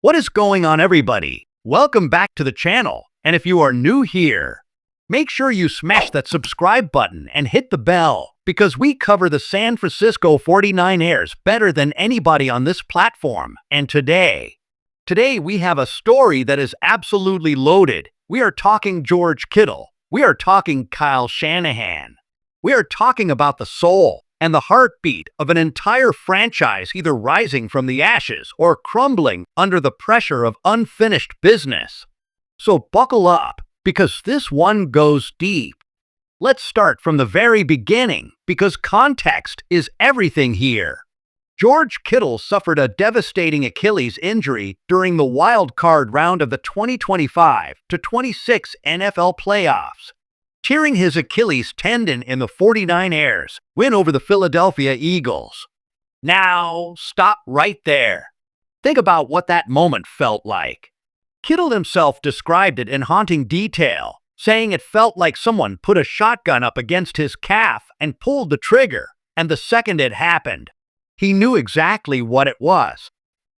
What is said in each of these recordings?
What is going on, everybody? Welcome back to the channel. And if you are new here, make sure you smash that subscribe button and hit the bell because we cover the San Francisco 49ers better than anybody on this platform. And today we have a story that is absolutely loaded. We are talking George Kittle. We are talking Kyle Shanahan. We are talking about the soul and the heartbeat of an entire franchise either rising from the ashes or crumbling under the pressure of unfinished business. So buckle up, because this one goes deep. Let's start from the very beginning, because context is everything here. George Kittle suffered a devastating Achilles injury during the wild card round of the 2025-26 NFL playoffs, tearing his Achilles tendon in the 49ers win over the Philadelphia Eagles. Now, stop right there. Think about what that moment felt like. Kittle himself described it in haunting detail, saying it felt like someone put a shotgun up against his calf and pulled the trigger, and the second it happened, he knew exactly what it was.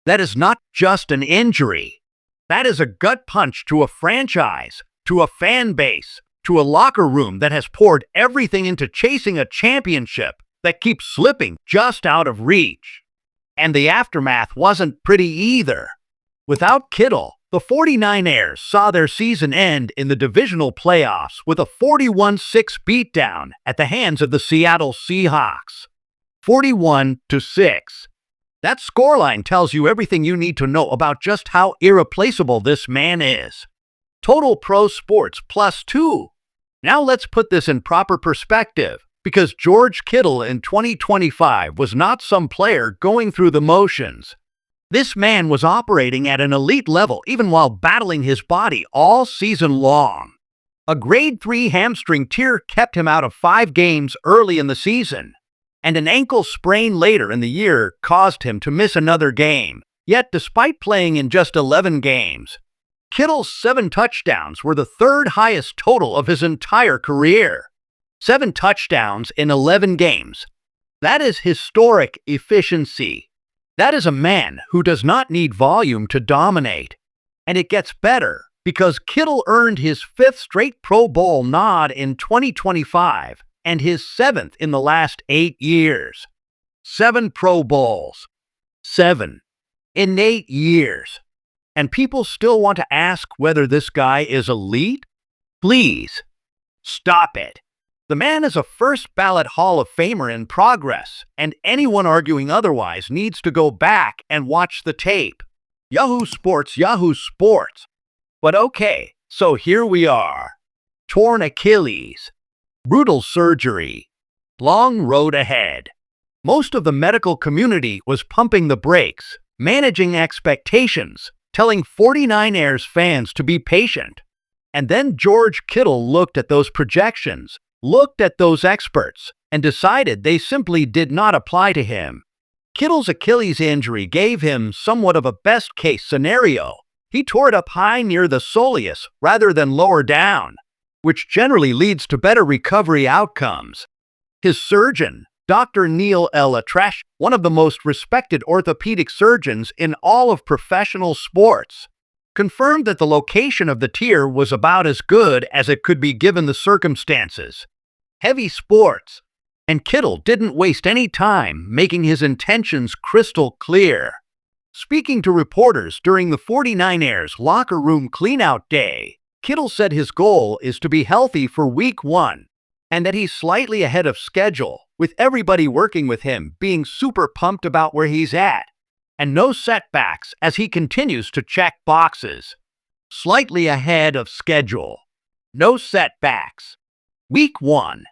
That is not just an injury. That is a gut punch to a franchise, to a fan base, to a locker room that has poured everything into chasing a championship that keeps slipping just out of reach. And the aftermath wasn't pretty either. Without Kittle, the 49ers saw their season end in the divisional playoffs with a 41-6 beatdown at the hands of the Seattle Seahawks. 41-6. That scoreline tells you everything you need to know about just how irreplaceable this man is. Total Pro Sports +2. Now let's put this in proper perspective, because George Kittle in 2025 was not some player going through the motions. This man was operating at an elite level even while battling his body all season long. A grade 3 hamstring tear kept him out of 5 games early in the season, and an ankle sprain later in the year caused him to miss another game. Yet despite playing in just 11 games, Kittle's 7 touchdowns were the third highest total of his entire career. 7 touchdowns in 11 games. That is historic efficiency. That is a man who does not need volume to dominate. And it gets better, because Kittle earned his 5th straight Pro Bowl nod in 2025 and his 7th in the last 8 years. 7 Pro Bowls. 7 in 8 years. And people still want to ask whether this guy is elite? Please, stop it. The man is a first-ballot Hall of Famer in progress, and anyone arguing otherwise needs to go back and watch the tape. Yahoo Sports, Yahoo Sports. But okay, so here we are. Torn Achilles. Brutal surgery. Long road ahead. Most of the medical community was pumping the brakes, managing expectations, telling 49ers fans to be patient. And then George Kittle looked at those projections, looked at those experts, and decided they simply did not apply to him. Kittle's Achilles injury gave him somewhat of a best-case scenario. He tore it up high near the soleus rather than lower down, which generally leads to better recovery outcomes. His surgeon, Dr. Neil L. Atrash, one of the most respected orthopedic surgeons in all of professional sports, confirmed that the location of the tear was about as good as it could be given the circumstances. Heavy sports. And Kittle didn't waste any time making his intentions crystal clear. Speaking to reporters during the 49ers locker room cleanout day, Kittle said his goal is to be healthy for Week 1, and that he's slightly ahead of schedule, with everybody working with him being super pumped about where he's at, and no setbacks as he continues to check boxes. Slightly ahead of schedule. No setbacks. Week 1.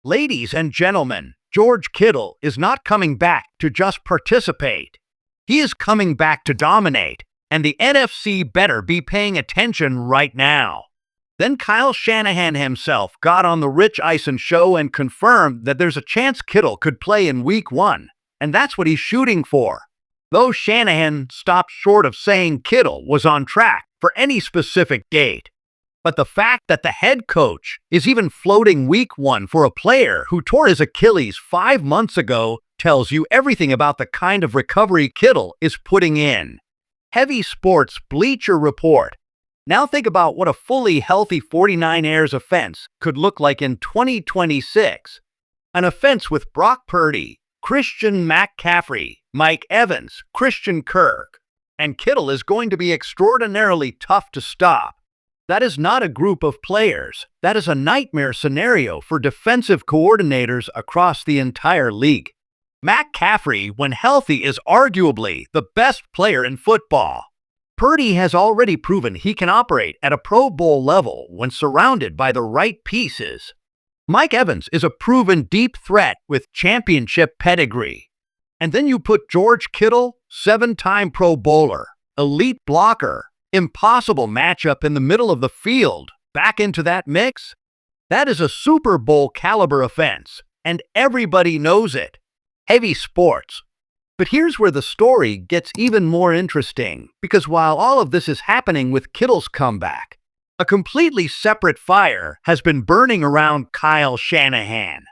Ladies and gentlemen, George Kittle is not coming back to just participate. He is coming back to dominate, and the NFC better be paying attention right now. Then Kyle Shanahan himself got on the Rich Eisen show and confirmed that there's a chance Kittle could play in Week 1, and that's what he's shooting for. Though Shanahan stopped short of saying Kittle was on track for any specific date. But the fact that the head coach is even floating Week 1 for a player who tore his Achilles 5 months ago tells you everything about the kind of recovery Kittle is putting in. Heavy Sports Bleacher Report. Now think about what a fully healthy 49ers offense could look like in 2026. An offense with Brock Purdy, Christian McCaffrey, Mike Evans, Christian Kirk, and Kittle is going to be extraordinarily tough to stop. That is not a group of players. That is a nightmare scenario for defensive coordinators across the entire league. McCaffrey, when healthy, is arguably the best player in football. Purdy has already proven he can operate at a Pro Bowl level when surrounded by the right pieces. Mike Evans is a proven deep threat with championship pedigree. And then you put George Kittle, 7-time Pro Bowler, elite blocker, impossible matchup in the middle of the field, back into that mix. That is a Super Bowl caliber offense, and everybody knows it. Heavy Sports. But here's where the story gets even more interesting, because while all of this is happening with Kittle's comeback, a completely separate fire has been burning around Kyle Shanahan.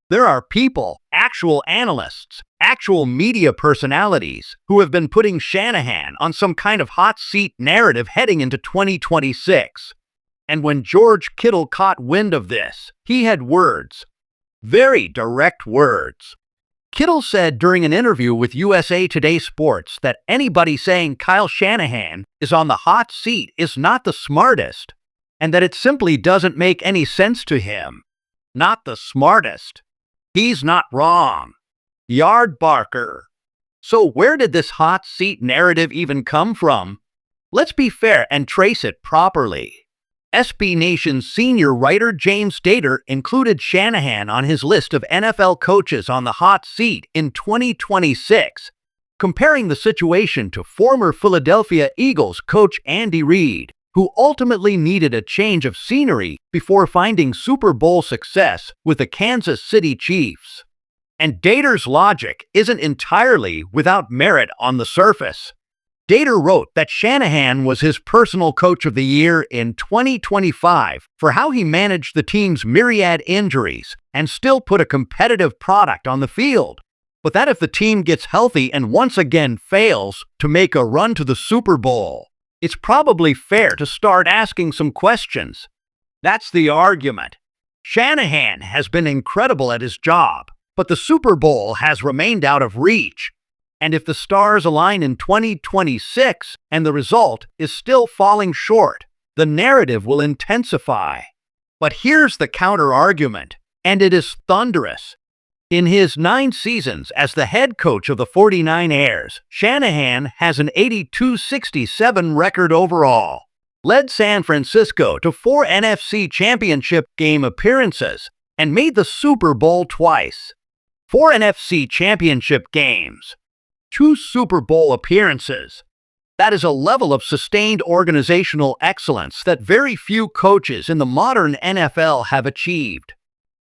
There are people, actual analysts, actual media personalities, who have been putting Shanahan on some kind of hot seat narrative heading into 2026. And when George Kittle caught wind of this, he had words. Very direct words. Kittle said during an interview with USA Today Sports that anybody saying Kyle Shanahan is on the hot seat is not the smartest, and that it simply doesn't make any sense to him. Not the smartest. He's not wrong. Yard Barker. So where did this hot seat narrative even come from? Let's be fair and trace it properly. SB Nation's senior writer James Dater included Shanahan on his list of NFL coaches on the hot seat in 2026, comparing the situation to former Philadelphia Eagles coach Andy Reid, who ultimately needed a change of scenery before finding Super Bowl success with the Kansas City Chiefs. And Dater's logic isn't entirely without merit on the surface. Dater wrote that Shanahan was his personal coach of the year in 2025 for how he managed the team's myriad injuries and still put a competitive product on the field. But that if the team gets healthy and once again fails to make a run to the Super Bowl, it's probably fair to start asking some questions. That's the argument. Shanahan has been incredible at his job, but the Super Bowl has remained out of reach. And if the stars align in 2026 and the result is still falling short, the narrative will intensify. But here's the counter-argument, and it is thunderous. In his 9 seasons as the head coach of the 49ers, Shanahan has an 82-67 record overall, led San Francisco to 4 NFC Championship game appearances, and made the Super Bowl twice. 4 NFC Championship games. 2 Super Bowl appearances. That is a level of sustained organizational excellence that very few coaches in the modern NFL have achieved.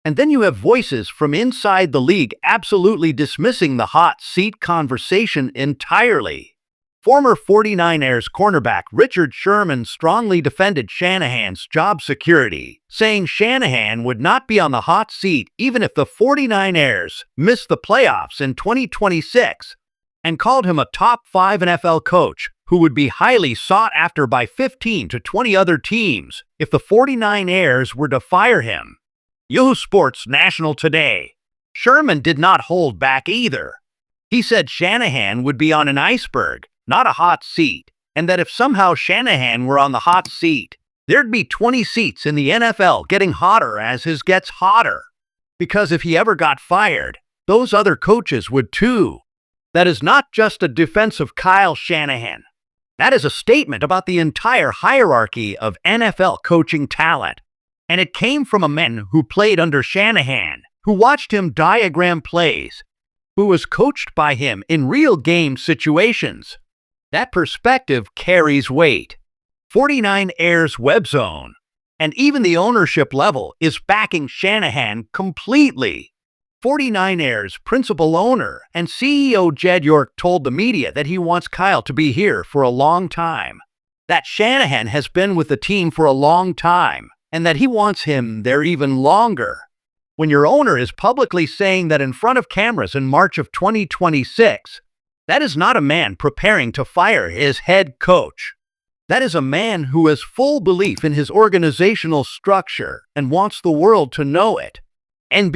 And then you have voices from inside the league absolutely dismissing the hot seat conversation entirely. Former 49ers cornerback Richard Sherman strongly defended Shanahan's job security, saying Shanahan would not be on the hot seat even if the 49ers missed the playoffs in 2026. And called him a top 5 NFL coach who would be highly sought after by 15 to 20 other teams if the 49ers were to fire him. Yahoo Sports National Today. Sherman did not hold back either. He said Shanahan would be on an iceberg, not a hot seat, and that if somehow Shanahan were on the hot seat, there'd be 20 seats in the NFL getting hotter as his gets hotter. Because if he ever got fired, those other coaches would too. That is not just a defense of Kyle Shanahan. That is a statement about the entire hierarchy of NFL coaching talent. And it came from a man who played under Shanahan, who watched him diagram plays, who was coached by him in real game situations. That perspective carries weight. 49ers Web Zone. And even the ownership level is backing Shanahan completely. 49ers principal owner and CEO Jed York told the media that he wants Kyle to be here for a long time, that Shanahan has been with the team for a long time, and that he wants him there even longer. When your owner is publicly saying that in front of cameras in March of 2026, That is not a man preparing to fire his head coach. That is a man who has full belief in his organizational structure and wants the world to know it. And